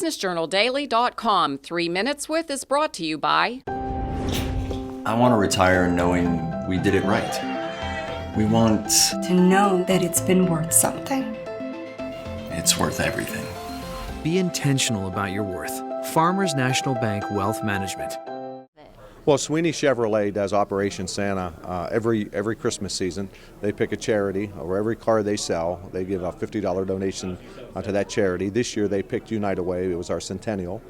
BusinessJournalDaily.com. 3 Minutes With is brought to you by... I want to retire knowing we did it right. We want to know that it's been worth something. It's worth everything. Be intentional about your worth. Farmers National Bank Wealth Management. Well, Sweeney Chevrolet does Operation Santa every Christmas season. They pick a charity, or every car they sell, they give a $50 donation to that charity. This year they picked United Way. It was our centennial.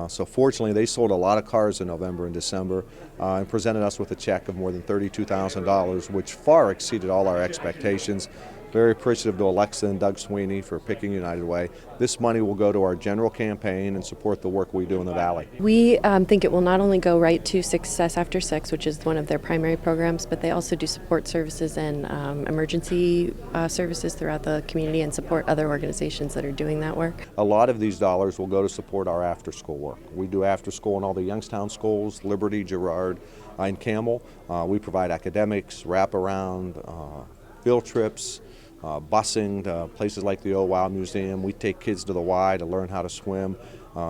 So fortunately, they sold a lot of cars in November and December and presented us with a check of more than $32,000, which far exceeded all our expectations. Very appreciative to Alexa and Doug Sweeney for picking United Way. This money will go to our general campaign and support the work we do in the Valley. We think it will not only go right to Success After 6, which is one of their primary programs, but they also do support services and emergency services throughout the community and support other organizations that are doing that work. A lot of these dollars will go to support our after-school work. We do after-school in all the Youngstown schools, Liberty, Girard, and Campbell. We provide academics, wraparound, field trips, busing to places like the Old Wild Museum. We take kids to the Y to learn how to swim.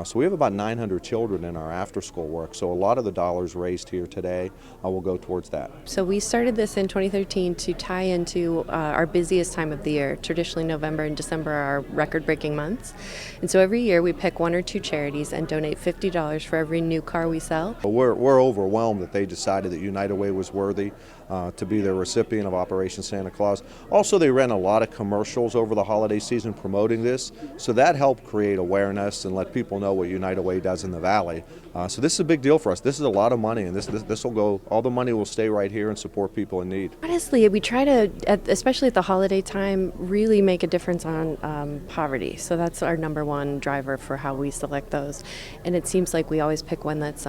So we have about 900 children in our after-school work. So a lot of the dollars raised here today will go towards that. So we started this in 2013 to tie into our busiest time of the year. Traditionally, November and December are our record-breaking months. And so every year we pick one or two charities and donate $50 for every new car we sell. We're overwhelmed that they decided that United Way was worthy to be the recipient of Operation Santa Claus. Also, they ran a lot of commercials over the holiday season promoting this, so that helped create awareness and let people know what United Way does in the Valley. So this is a big deal for us. This is a lot of money, and this will go, all the money will stay right here and support people in need. Honestly, we try to, especially at the holiday time, really make a difference on poverty. So that's our number one driver for how we select those. And it seems like we always pick one that's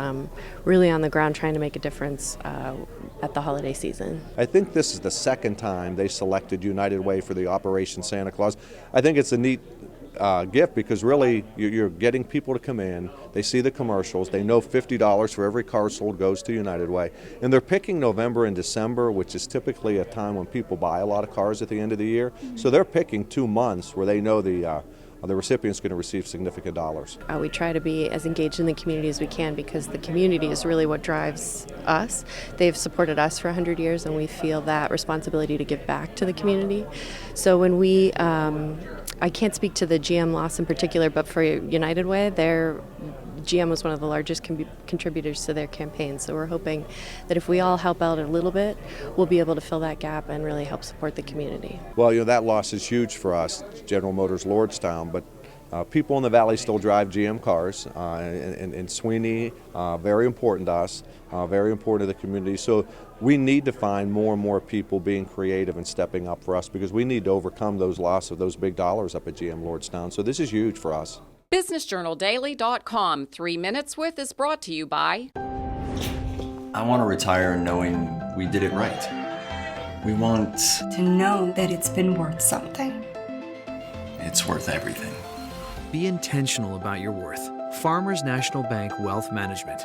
really on the ground trying to make a difference at the holiday season. I think this is the second time they selected United Way for the Operation Santa Claus. I think it's a neat gift because really you're getting people to come in, they see the commercials, they know $50 for every car sold goes to United Way, and they're picking November and December, which is typically a time when people buy a lot of cars at the end of the year. So they're picking 2 months where they know the recipient's going to receive significant dollars. We try to be as engaged in the community as we can because the community is really what drives us. They've supported us for 100 years and we feel that responsibility to give back to the community. So when we, I can't speak to the GM loss in particular, but for United Way, GM was one of the largest contributors to their campaign. So we're hoping that if we all help out a little bit, we'll be able to fill that gap and really help support the community. Well, that loss is huge for us, General Motors Lordstown, but people in the Valley still drive GM cars, and Sweeney, very important to us, very important to the community. So we need to find more and more people being creative and stepping up for us because we need to overcome those loss of those big dollars up at GM Lordstown. So this is huge for us. BusinessJournalDaily.com. 3 Minutes With is brought to you by... I want to retire knowing we did it right. We want to know that it's been worth something. It's worth everything. Be intentional about your worth. Farmers National Bank Wealth Management.